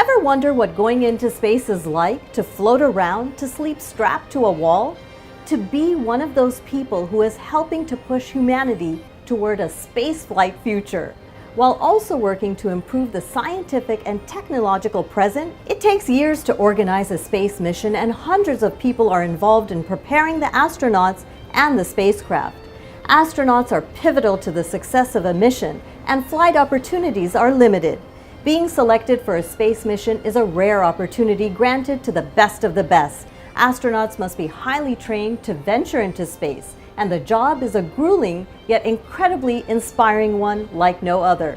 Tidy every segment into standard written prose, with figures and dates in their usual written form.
Ever wonder what going into space is like? To float around, to sleep strapped to a wall? To be one of those people who is helping to push humanity toward a spaceflight future, while also working to improve the scientific and technological present? It takes years to organize a space mission, and hundreds of people are involved in preparing the astronauts and the spacecraft. Astronauts are pivotal to the success of a mission, and flight opportunities are limited. Being selected for a space mission is a rare opportunity granted to the best of the best. Astronauts must be highly trained to venture into space, and the job is a grueling yet incredibly inspiring one like no other.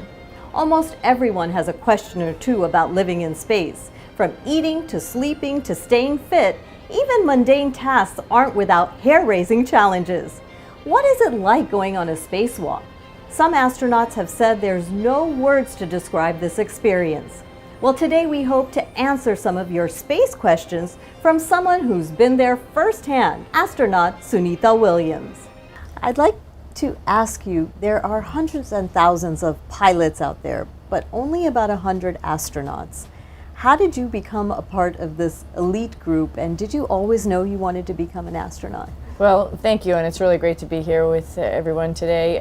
Almost everyone has a question or two about living in space. From eating to sleeping to staying fit, even mundane tasks aren't without hair-raising challenges. What is it like going on a spacewalk? Some astronauts have said there's no words to describe this experience. Well, today we hope to answer some of your space questions from someone who's been there firsthand, astronaut Sunita Williams. I'd like to ask you, there are hundreds and thousands of pilots out there, but only about 100 astronauts. How did you become a part of this elite group, and did you always know you wanted to become an astronaut? Well, thank you, and it's really great to be here with everyone today.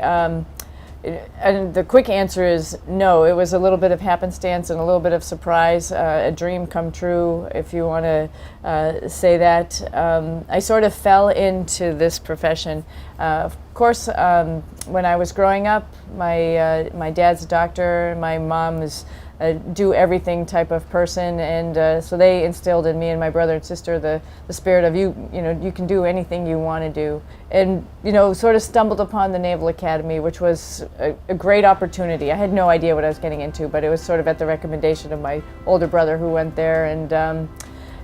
And the quick answer is no. It was a little bit of happenstance and a little bit of surprise, a dream come true, if you want to say that. I sort of fell into this profession. Of course, when I was growing up, my dad's a doctor, my mom is a do everything type of person, and so they instilled in me and my brother and sister the spirit of you can do anything you want to do, and sort of stumbled upon the Naval Academy, which was a great opportunity. I had no idea what I was getting into, but it was sort of at the recommendation of my older brother who went there, and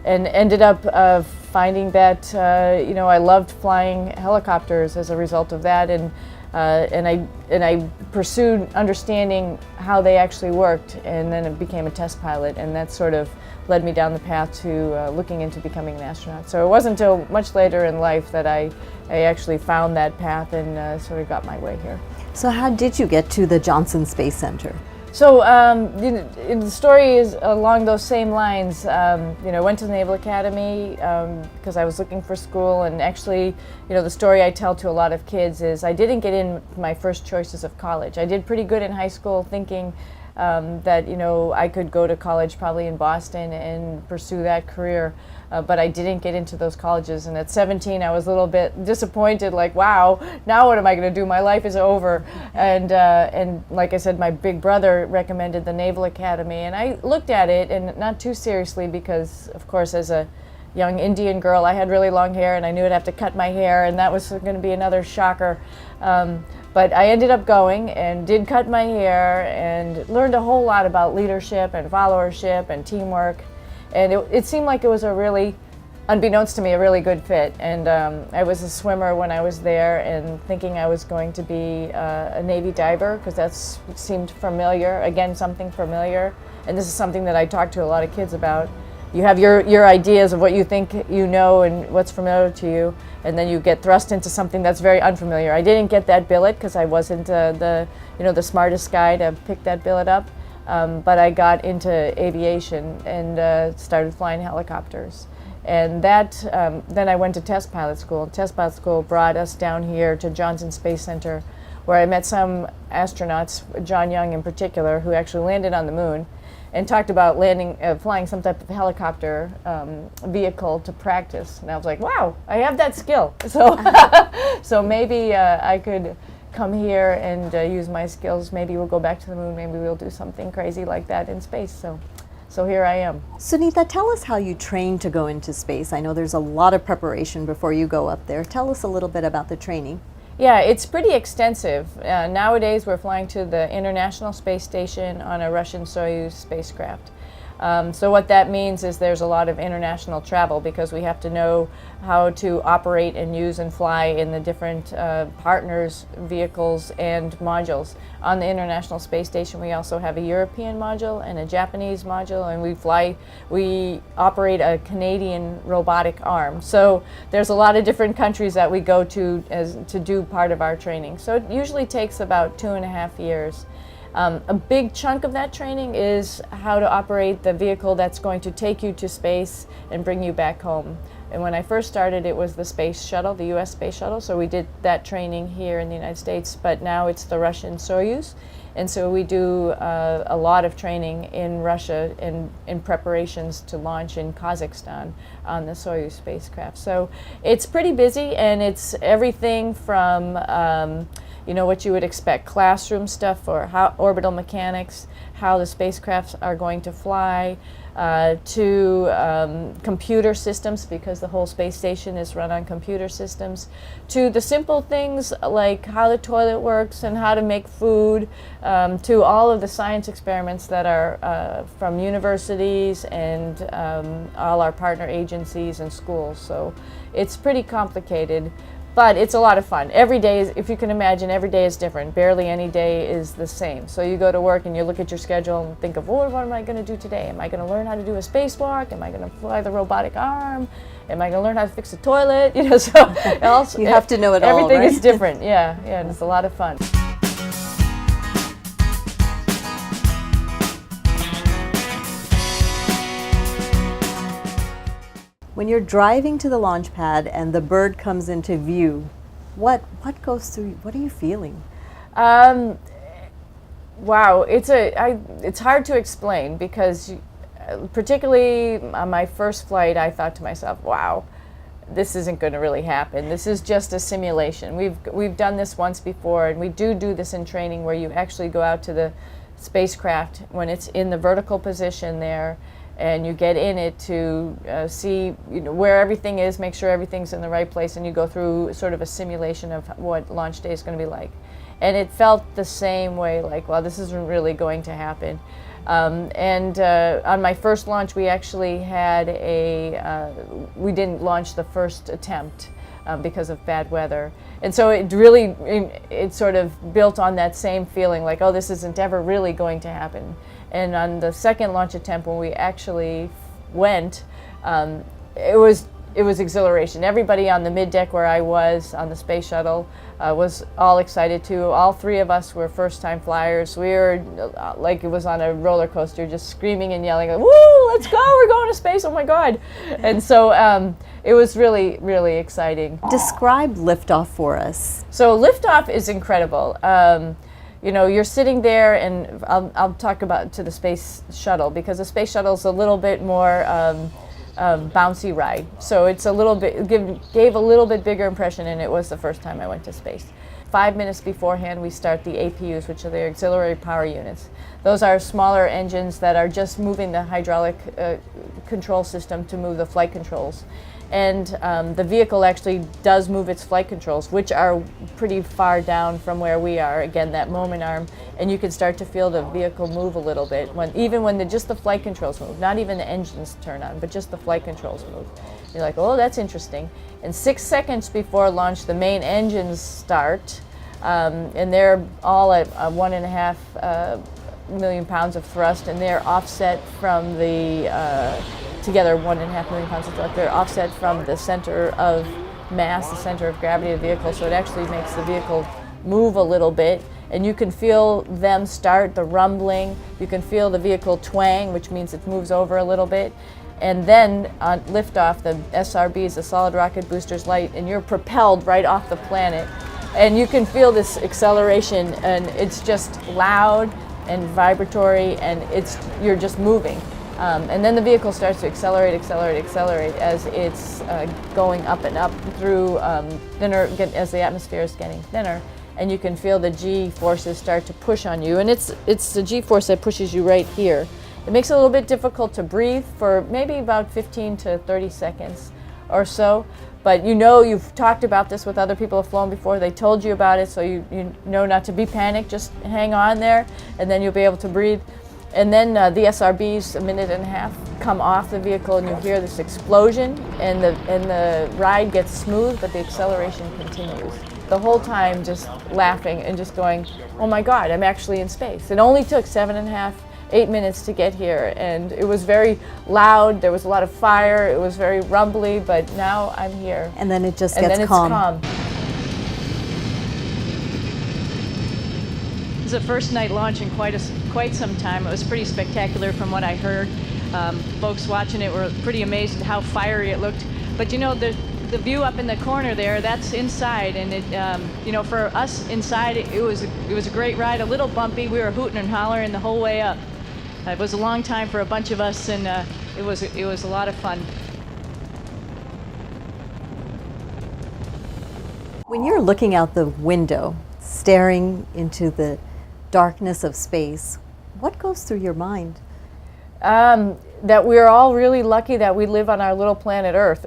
ended up finding that I loved flying helicopters as a result of that, and I pursued understanding how they actually worked, and then it became a test pilot, and that sort of led me down the path to looking into becoming an astronaut. So it wasn't until much later in life that I actually found that path and sort of got my way here. So how did you get to the Johnson Space Center? So the story is along those same lines. Went to the Naval Academy because I was looking for school, and actually, the story I tell to a lot of kids is I didn't get in my first choices of college. I did pretty good in high school, thinking that I could go to college probably in Boston and pursue that career. But I didn't get into those colleges, and at 17 I was a little bit disappointed, like, wow, now what am I going to do? My life is over. And like I said, my big brother recommended the Naval Academy, and I looked at it, and not too seriously, because of course as a young Indian girl I had really long hair, and I knew I'd have to cut my hair, and that was going to be another shocker. But I ended up going and did cut my hair and learned a whole lot about leadership and followership and teamwork. And it seemed like it was a really, unbeknownst to me, a really good fit. And I was a swimmer when I was there, and thinking I was going to be a Navy diver, because that seemed familiar, again, something familiar. And this is something that I talk to a lot of kids about. You have your ideas of what you think you know and what's familiar to you, and then you get thrust into something that's very unfamiliar. I didn't get that billet because I wasn't the smartest guy to pick that billet up. But I got into aviation and started flying helicopters. And then I went to test pilot school. Test pilot school brought us down here to Johnson Space Center, where I met some astronauts, John Young in particular, who actually landed on the moon, and talked about flying some type of helicopter vehicle to practice. And I was like, wow, I have that skill. So, so maybe I could come here and use my skills. Maybe we'll go back to the moon. Maybe we'll do something crazy like that in space. So here I am. Sunita, tell us how you train to go into space. I know there's a lot of preparation before you go up there. Tell us a little bit about the training. Yeah, it's pretty extensive. Nowadays we're flying to the International Space Station on a Russian Soyuz spacecraft. So what that means is there's a lot of international travel, because we have to know how to operate and use and fly in the different partners, vehicles, and modules. On the International Space Station we also have a European module and a Japanese module, and we operate a Canadian robotic arm. So there's a lot of different countries that we go to to do part of our training. So it usually takes about 2.5 years. A big chunk of that training is how to operate the vehicle that's going to take you to space and bring you back home. And when I first started, it was the space shuttle, the US space shuttle, so we did that training here in the United States, but now it's the Russian Soyuz. And so we do a lot of training in Russia in preparations to launch in Kazakhstan on the Soyuz spacecraft. So it's pretty busy, and it's everything from what you would expect, classroom stuff for how orbital mechanics, how the spacecrafts are going to fly, to computer systems, because the whole space station is run on computer systems, to the simple things like how the toilet works and how to make food, to all of the science experiments that are from universities and all our partner agencies and schools. So it's pretty complicated. But it's a lot of fun. Every day, if you can imagine, every day is different. Barely any day is the same. So you go to work and you look at your schedule and think of, what am I going to do today? Am I going to learn how to do a spacewalk? Am I going to fly the robotic arm? Am I going to learn how to fix a toilet? So also, you have to know it all, everything right? is different. Yeah, and it's a lot of fun. When you're driving to the launch pad and the bird comes into view, what goes through? What are you feeling? Wow, it's hard to explain, because particularly on my first flight, I thought to myself, wow, this isn't going to really happen. This is just a simulation. We've done this once before, and we do this in training, where you actually go out to the spacecraft when it's in the vertical position there, and you get in it to see where everything is, make sure everything's in the right place, and you go through sort of a simulation of what launch day is going to be like. And it felt the same way, like, well, this isn't really going to happen. On my first launch, we actually had we didn't launch the first attempt because of bad weather. And so it sort of built on that same feeling, like, oh, this isn't ever really going to happen. And on the second launch attempt, when we actually went, it was exhilaration. Everybody on the middeck where I was on the space shuttle was all excited too. All three of us were first-time flyers. We were like it was on a roller coaster, just screaming and yelling, "Woo! Let's go! We're going to space! Oh my God!" And so it was really, really exciting. Describe liftoff for us. So liftoff is incredible. You're sitting there, and I'll talk about to the space shuttle, because the space shuttle is a little bit more bouncy ride. So it's a little bit gave a little bit bigger impression, and it was the first time I went to space. 5 minutes beforehand, we start the APUs, which are the auxiliary power units. Those are smaller engines that are just moving the hydraulic control system to move the flight controls. And the vehicle actually does move its flight controls, which are pretty far down from where we are. Again, that moment arm, and you can start to feel the vehicle move a little bit, even when just the flight controls move, not even the engines turn on, but just the flight controls move. You're like, oh, that's interesting. And 6 seconds before launch, the main engines start, and they're all at 1.5 million pounds of thrust, and they're offset from the together 1.5 million pounds of thrust. They're offset from the center of mass, the center of gravity of the vehicle, so it actually makes the vehicle move a little bit, and you can feel them start, the rumbling. You can feel the vehicle twang, which means it moves over a little bit. And then on liftoff, the SRBs, the solid rocket boosters, light, and you're propelled right off the planet. And you can feel this acceleration, and it's just loud and vibratory, and you're just moving. And then the vehicle starts to accelerate as it's going up and up through thinner, as the atmosphere is getting thinner, and you can feel the G forces start to push on you. And it's the G force that pushes you right here. It makes it a little bit difficult to breathe for maybe about 15 to 30 seconds or so. But you've talked about this with other people who have flown before. They told you about it, so you know not to be panicked. Just hang on there, and then you'll be able to breathe. And then the SRBs, 1.5 minutes, come off the vehicle, and you hear this explosion, and the ride gets smooth, but the acceleration continues. The whole time just laughing and just going, oh my God, I'm actually in space. It only took 7.5-8 minutes to get here, and it was very loud. There was a lot of fire. It was very rumbly, but now I'm here. And then it just gets calm. And then it's calm. the first night launch in quite some time. It was pretty spectacular from what I heard. Folks watching it were pretty amazed at how fiery it looked. But you know, the view up in the corner there, that's inside, and it, you know, for us inside, it was a great ride. A little bumpy. We were hooting and hollering the whole way up. It was a long time for a bunch of us, and it was a lot of fun. When you're looking out the window, staring into the darkness of space, what goes through your mind? That we're all really lucky that we live on our little planet Earth,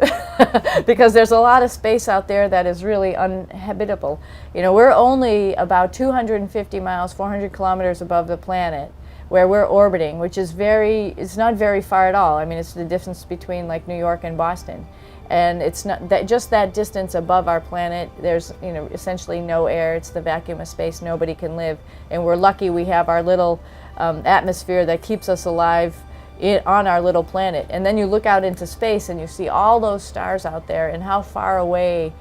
because there's a lot of space out there that is really uninhabitable. You know, we're only about 250 miles, 400 kilometers above the planet, where we're orbiting, which is it's not very far at all. I mean, it's the distance between like New York and Boston. And it's not that just that distance above our planet, there's, you know, essentially no air. It's the vacuum of space. Nobody can live. And we're lucky we have our little atmosphere that keeps us alive on our little planet. And then you look out into space and you see all those stars out there and how far away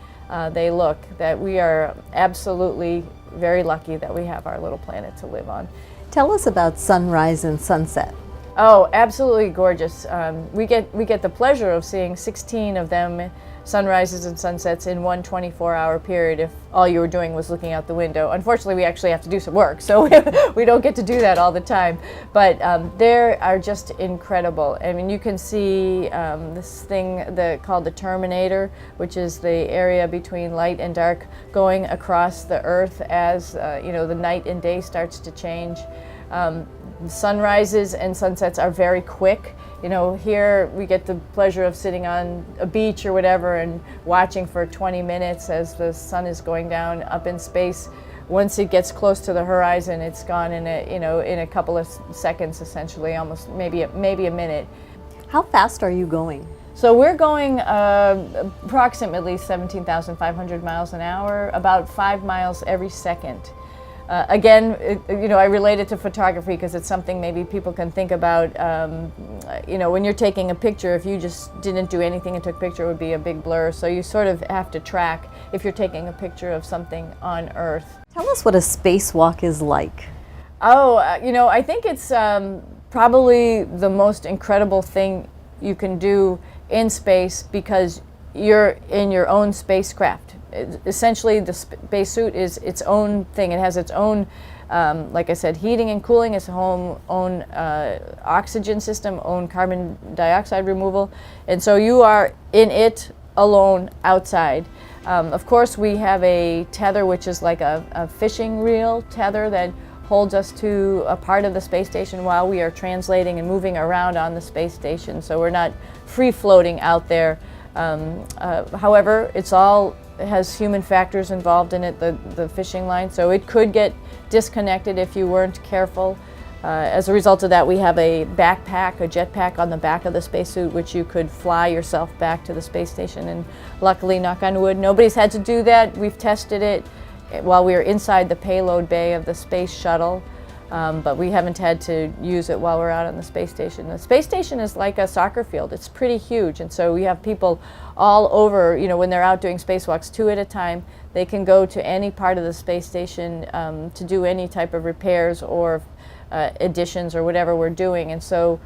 they look, that we are absolutely very lucky that we have our little planet to live on. Tell us about sunrise and sunset. Oh, absolutely gorgeous. We get the pleasure of seeing 16 of them, sunrises and sunsets, in one 24-hour period if all you were doing was looking out the window. Unfortunately, we actually have to do some work, so we don't get to do that all the time. But they are just incredible. I mean, you can see this thing called the Terminator, which is the area between light and dark going across the Earth as you know, the night and day starts to change. Sunrises and sunsets are very quick. You know, here we get the pleasure of sitting on a beach or whatever and watching for 20 minutes as the sun is going down. Up in space, once it gets close to the horizon, it's gone in a couple of seconds, essentially, almost maybe a minute. How fast are you going? So we're going approximately 17,500 miles an hour, about 5 miles every second. Again, you know, I relate it to photography because it's something maybe people can think about. You know, when you're taking a picture, if you just didn't do anything and took a picture, it would be a big blur. So you sort of have to track if you're taking a picture of something on Earth. Tell us what a spacewalk is like. Oh, you know, I think it's probably the most incredible thing you can do in space because you're in your own spacecraft. Essentially, the spacesuit is its own thing. It has its own, like I said, heating and cooling, its own oxygen system, own carbon dioxide removal, and so you are in it alone outside. Of course, we have a tether, which is like a fishing reel tether that holds us to a part of the space station while we are translating and moving around on the space station. So we're not free floating out there. However, it has human factors involved in it, the fishing line, so it could get disconnected if you weren't careful. As a result of that, we have a backpack, a jetpack on the back of the spacesuit, which you could fly yourself back to the space station. And luckily, knock on wood, nobody's had to do that. We've tested it while we were inside the payload bay of the space shuttle. But we haven't had to use it while we're out on the space station. The space station is like a soccer field. It's pretty huge, and so we have people all over, you know, when they're out doing spacewalks, 2 at a time. They can go to any part of the space station to do any type of repairs or additions or whatever we're doing, and so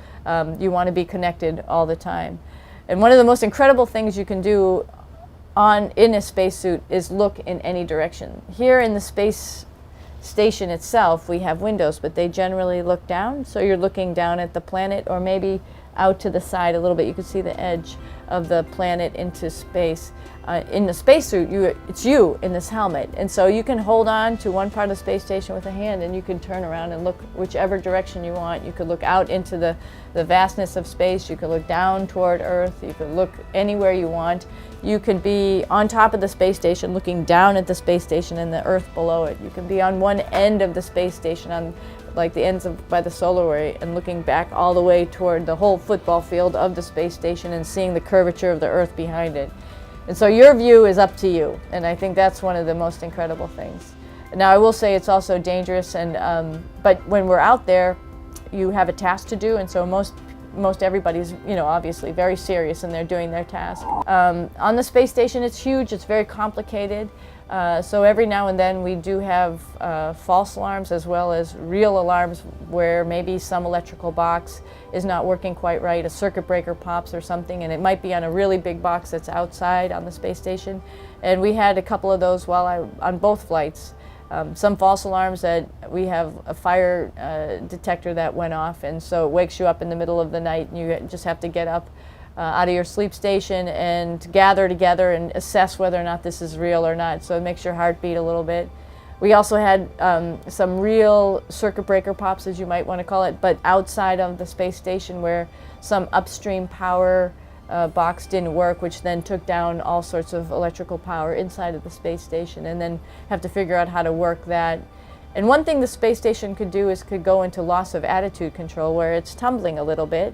you want to be connected all the time. And one of the most incredible things you can do in a spacesuit is look in any direction. Here in the space station itself, we have windows, but they generally look down, so you're looking down at the planet, or maybe out to the side a little bit. You can see the edge of the planet into space. In the spacesuit, it's you in this helmet, and so you can hold on to one part of the space station with a hand, and you can turn around and look whichever direction you want. You could look out into the vastness of space. You could look down toward Earth. You could look anywhere you want. You could be on top of the space station looking down at the space station and the Earth below it. You can be on one end of the space station, on like the ends by the solar array, and looking back all the way toward the whole football field of the space station and seeing the curvature of the Earth behind it. And so your view is up to you, and I think that's one of the most incredible things. Now, I will say it's also dangerous, and but when we're out there, you have a task to do, and so most everybody's, you know, obviously very serious and they're doing their task. On the space station, it's huge, it's very complicated. So every now and then we do have false alarms as well as real alarms where maybe some electrical box is not working quite right, a circuit breaker pops or something, and it might be on a really big box that's outside on the space station. And we had a couple of those on both flights. Some false alarms that we have a fire detector that went off, and so it wakes you up in the middle of the night and you just have to get up out of your sleep station and gather together and assess whether or not this is real or not. So it makes your heart beat a little bit. We also had some real circuit breaker pops, as you might want to call it, but outside of the space station where some upstream power box didn't work, which then took down all sorts of electrical power inside of the space station, and then have to figure out how to work that. And one thing the space station could do is could go into loss of attitude control, where it's tumbling a little bit.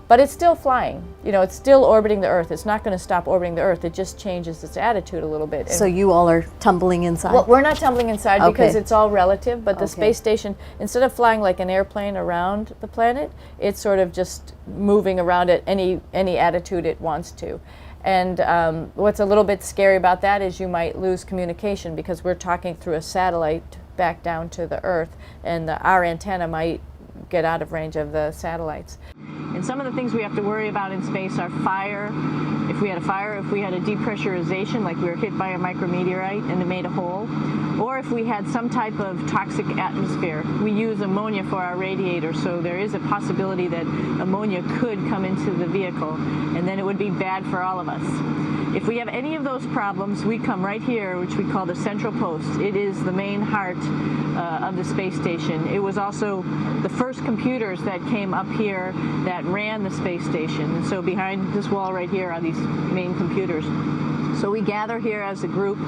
But it's still flying. You know, it's still orbiting the Earth. It's not going to stop orbiting the Earth. It just changes its attitude a little bit. So you all are tumbling inside? Well, we're not tumbling inside because Okay. it's all relative, but the Okay. space station, instead of flying like an airplane around the planet, it's sort of just moving around at any attitude it wants to. And what's a little bit scary about that is you might lose communication because we're talking through a satellite back down to the Earth, and our antenna might get out of range of the satellites. And some of the things we have to worry about in space are fire. If we had a fire, if we had a depressurization, like we were hit by a micrometeorite and it made a hole, or if we had some type of toxic atmosphere. We use ammonia for our radiator, so there is a possibility that ammonia could come into the vehicle, and then it would be bad for all of us. If we have any of those problems, we come right here, which we call the central post. It is the main heart of the space station. It was also the first computers that came up here that ran the space station. And so behind this wall right here are these main computers. So we gather here as a group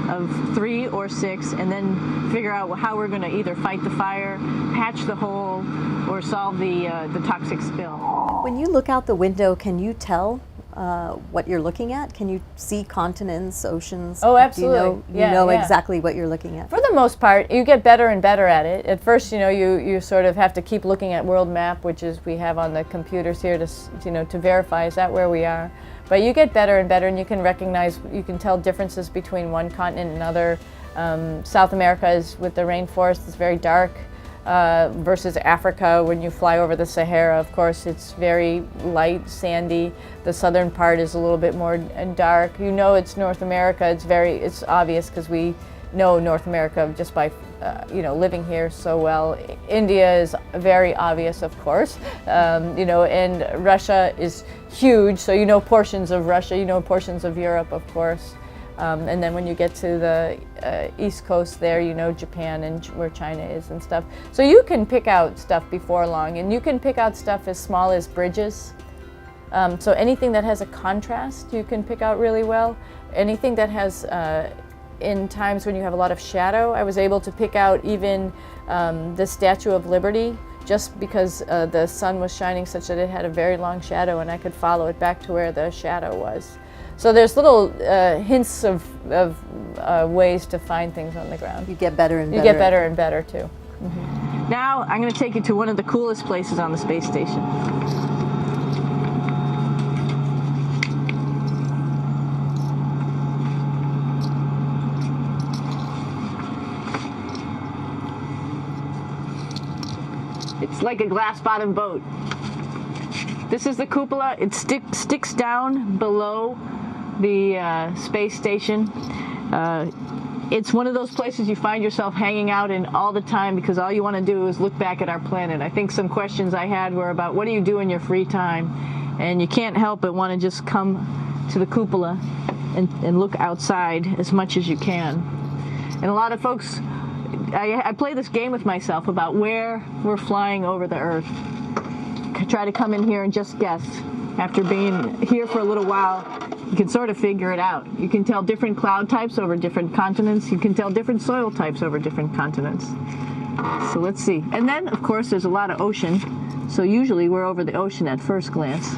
of 3 or 6 and then figure out how we're going to either fight the fire, patch the hole, or solve the toxic spill. When you look out the window, can you tell what you're looking at? Can you see continents, oceans? Oh, absolutely. Do you know exactly what you're looking at? For the most part, you get better and better at it. At first, you know, you sort of have to keep looking at world map, which is we have on the computers here to verify is that where we are. But you get better and better, and you can recognize, you can tell differences between one continent and another. South America is with the rainforest, it's very dark. Versus Africa, when you fly over the Sahara, of course, it's very light, sandy. The southern part is a little bit more dark. You know it's North America. It's obvious because we know North America just by living here so well. India is very obvious, of course, and Russia is huge. So you know portions of Russia. You know portions of Europe, of course. And then when you get to the East Coast there, you know Japan and where China is and stuff. So you can pick out stuff before long, and you can pick out stuff as small as bridges. So anything that has a contrast, you can pick out really well. Anything that has, in times when you have a lot of shadow, I was able to pick out even the Statue of Liberty, just because the sun was shining such that it had a very long shadow, and I could follow it back to where the shadow was. So there's little hints of ways to find things on the ground. You get better and better. You get better and better too. Mm-hmm. Now I'm going to take you to one of the coolest places on the space station. It's like a glass-bottom boat. This is the cupola. It sticks down below the space station. It's one of those places you find yourself hanging out in all the time because all you want to do is look back at our planet. I think some questions I had were about what do you do in your free time? And you can't help but want to just come to the cupola and look outside as much as you can. And a lot of folks, I play this game with myself about where we're flying over the Earth. Try to come in here and just guess. After being here for a little while, you can sort of figure it out. You can tell different cloud types over different continents. You can tell different soil types over different continents. So let's see. And then, of course, there's a lot of ocean. So usually we're over the ocean at first glance.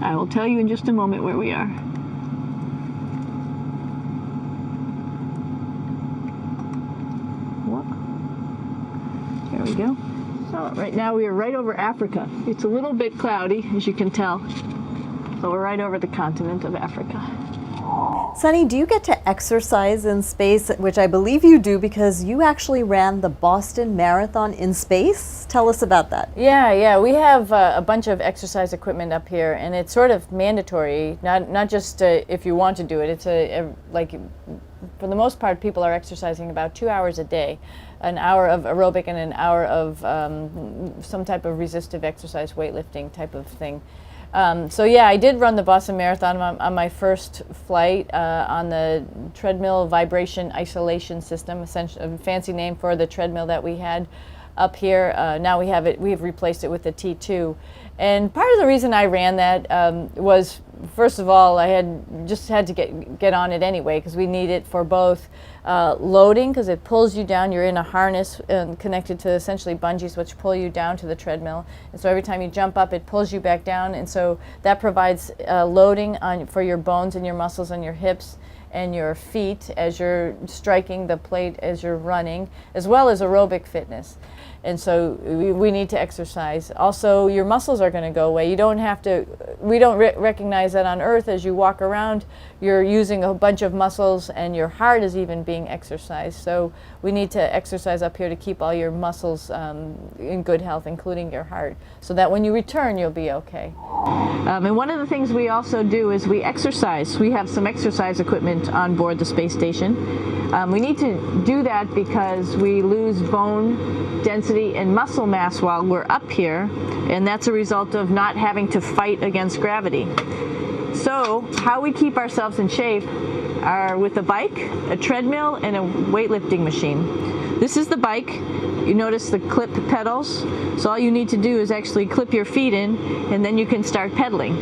I will tell you in just a moment where we are. There we go. Oh, right now we are right over Africa. It's a little bit cloudy, as you can tell, but we're right over the continent of Africa. Sunny, do you get to exercise in space, which I believe you do because you actually ran the Boston Marathon in space? Tell us about that. Yeah, we have a bunch of exercise equipment up here, and it's sort of mandatory, not just if you want to do it. It's like, for the most part, people are exercising about 2 hours a day, an hour of aerobic and an hour of some type of resistive exercise, weightlifting type of thing. So yeah, I did run the Boston Marathon on my first flight on the treadmill vibration isolation system, essentially a fancy name for the treadmill that we had up here. Now we've replaced it with the T2. And part of the reason I ran that was, first of all, I had to get on it anyway because we need it for both loading, because it pulls you down. You're in a harness connected to essentially bungees which pull you down to the treadmill, and so every time you jump up it pulls you back down, and so that provides loading for your bones and your muscles and your hips and your feet as you're striking the plate as you're running, as well as aerobic fitness. And so we need to exercise. Also, your muscles are going to go away. You don't have to, we don't recognize that on Earth as you walk around, you're using a bunch of muscles and your heart is even being exercised. So we need to exercise up here to keep all your muscles in good health, including your heart, so that when you return, you'll be okay. And one of the things we also do is we exercise. We have some exercise equipment on board the space station. We need to do that because we lose bone density and muscle mass while we're up here, and that's a result of not having to fight against gravity. So how we keep ourselves in shape are with a bike, a treadmill, and a weightlifting machine. This is the bike. You notice the clip pedals, so all you need to do is actually clip your feet in, and then you can start pedaling.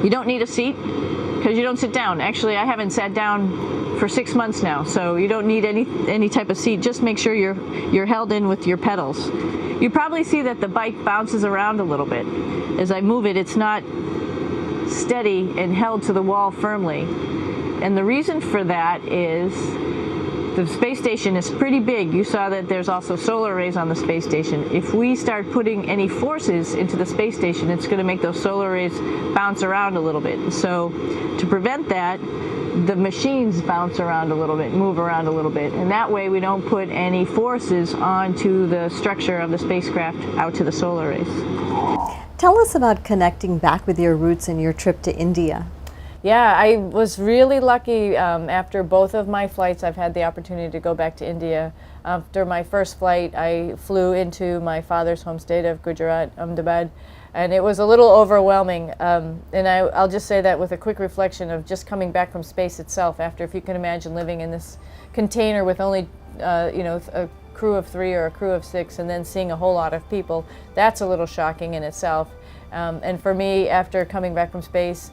You don't need a seat because you don't sit down. Actually, I haven't sat down for 6 months now, so you don't need any type of seat. Just make sure you're held in with your pedals. You probably see that the bike bounces around a little bit. As I move it, it's not steady and held to the wall firmly. And the reason for that is the space station is pretty big. You saw that there's also solar arrays on the space station. If we start putting any forces into the space station, it's going to make those solar arrays bounce around a little bit. So to prevent that, the machines bounce around a little bit, move around a little bit, and that way we don't put any forces onto the structure of the spacecraft out to the solar arrays. Tell us about connecting back with your roots in your trip to India. Yeah, I was really lucky. After both of my flights, I've had the opportunity to go back to India. After my first flight, I flew into my father's home state of Gujarat, Ahmedabad, and it was a little overwhelming. And I'll just say that with a quick reflection of just coming back from space itself, after, if you can imagine living in this container with only a crew of 3 or a crew of 6, and then seeing a whole lot of people, that's a little shocking in itself. And for me, after coming back from space,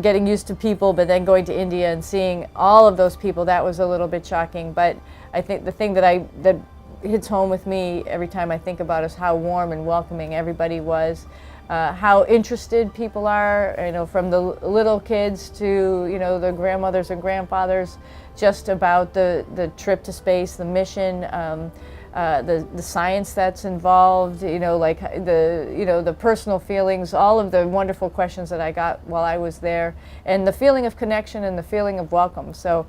getting used to people, but then going to India and seeing all of those people, that was a little bit shocking. But I think the thing that hits home with me every time I think about is how warm and welcoming everybody was, how interested people are, from the little kids to the grandmothers and grandfathers, just about the trip to space, the mission, the science that's involved, the personal feelings, all of the wonderful questions that I got while I was there, and the feeling of connection and the feeling of welcome. So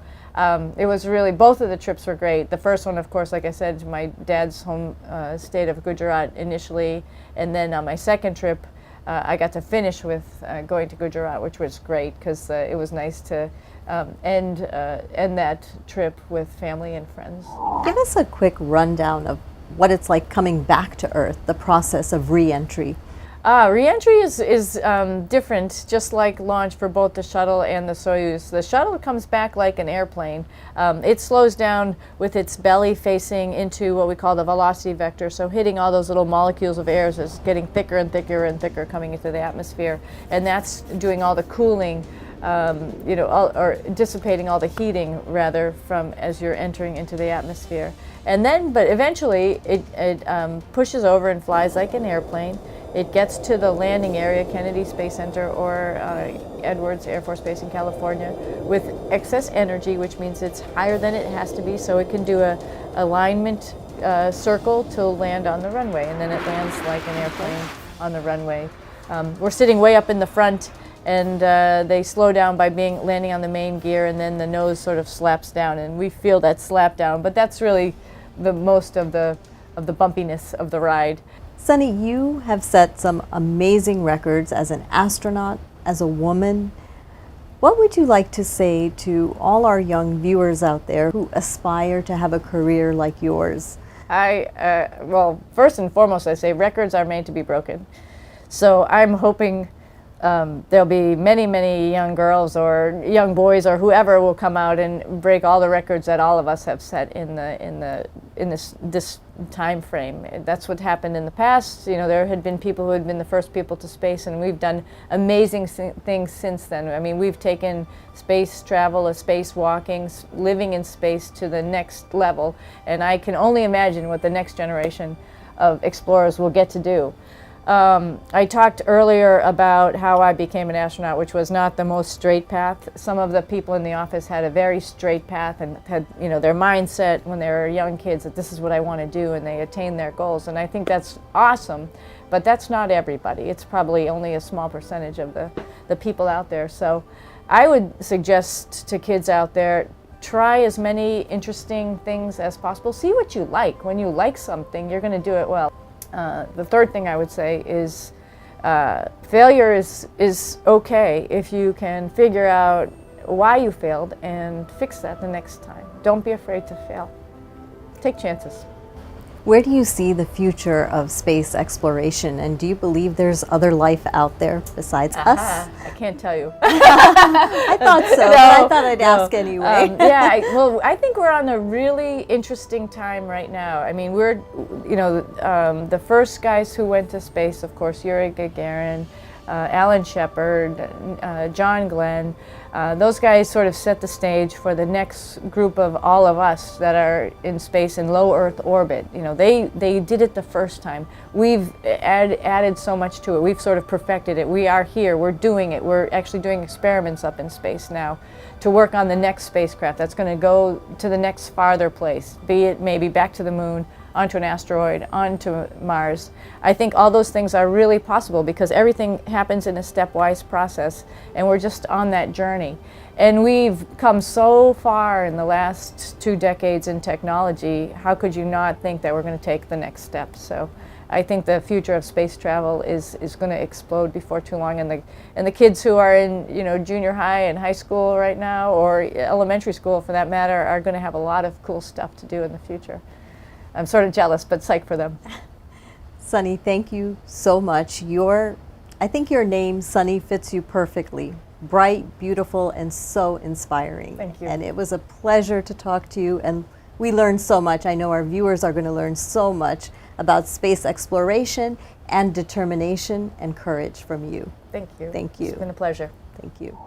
it was really, both of the trips were great. The first one, of course, like I said, to my dad's home state of Gujarat initially, and then on my second trip, I got to finish with going to Gujarat, which was great because it was nice to end that trip with family and friends. Give us a quick rundown of what it's like coming back to Earth, the process of re-entry. Re-entry is different, just like launch for both the shuttle and the Soyuz. The shuttle comes back like an airplane. It slows down with its belly facing into what we call the velocity vector, so hitting all those little molecules of air is getting thicker and thicker and thicker coming into the atmosphere, and that's doing all the cooling, or dissipating all the heating, rather, from as you're entering into the atmosphere. And then, but eventually, it pushes over and flies like an airplane. It gets to the landing area, Kennedy Space Center or Edwards Air Force Base in California, with excess energy, which means it's higher than it has to be, so it can do a alignment circle to land on the runway, and then it lands like an airplane on the runway. We're sitting way up in the front, and they slow down by landing on the main gear, and then the nose sort of slaps down, and we feel that slap down. But that's really the most of the bumpiness of the ride. Sunny, you have set some amazing records as an astronaut, as a woman. What would you like to say to all our young viewers out there who aspire to have a career like yours? Well, first and foremost, I say records are made to be broken. So I'm hoping there'll be many, many young girls or young boys or whoever will come out and break all the records that all of us have set in this time frame. That's what happened in the past. You know, there had been people who had been the first people to space, and we've done amazing things since then. I mean, we've taken space travel, spacewalking, living in space to the next level, and I can only imagine what the next generation of explorers will get to do. I talked earlier about how I became an astronaut, which was not the most straight path. Some of the people in the office had a very straight path and had, you know, their mindset when they were young kids that this is what I want to do, and they attained their goals. And I think that's awesome, but that's not everybody. It's probably only a small percentage of the people out there. So I would suggest to kids out there, try as many interesting things as possible. See what you like. When you like something, you're going to do it well. The third thing I would say is failure is okay if you can figure out why you failed and fix that the next time. Don't be afraid to fail. Take chances. Where do you see the future of space exploration, and do you believe there's other life out there besides us? I can't tell you. I thought so, but I thought I'd ask anyway. Well, I think we're on a really interesting time right now. I mean, we're, you know, the first guys who went to space, of course, Yuri Gagarin, Alan Shepard, John Glenn, those guys sort of set the stage for the next group of all of us that are in space in low Earth orbit. You know, they did it the first time. We've added so much to it. We've sort of perfected it. We are here. We're doing it. We're actually doing experiments up in space now to work on the next spacecraft that's going to go to the next farther place, be it maybe back to the moon, onto an asteroid, onto Mars. I think all those things are really possible because everything happens in a stepwise process, and we're just on that journey. And we've come so far in the last 2 decades in technology. How could you not think that we're going to take the next step? So I think the future of space travel is going to explode before too long, and the kids who are in, you know, junior high and high school right now, or elementary school for that matter, are going to have a lot of cool stuff to do in the future. I'm sort of jealous, but psyched for them. Sunny, thank you so much. I think your name, Sunny, fits you perfectly. Bright, beautiful, and so inspiring. Thank you. And it was a pleasure to talk to you, and we learned so much. I know our viewers are going to learn so much about space exploration and determination and courage from you. Thank you. Thank you. It's been a pleasure. Thank you.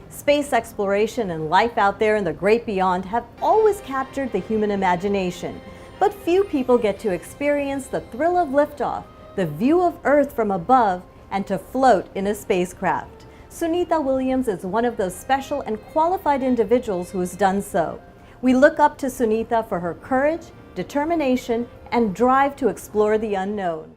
Space exploration and life out there in the great beyond have always captured the human imagination. But few people get to experience the thrill of liftoff, the view of Earth from above, and to float in a spacecraft. Sunita Williams is one of those special and qualified individuals who has done so. We look up to Sunita for her courage, determination, and drive to explore the unknown.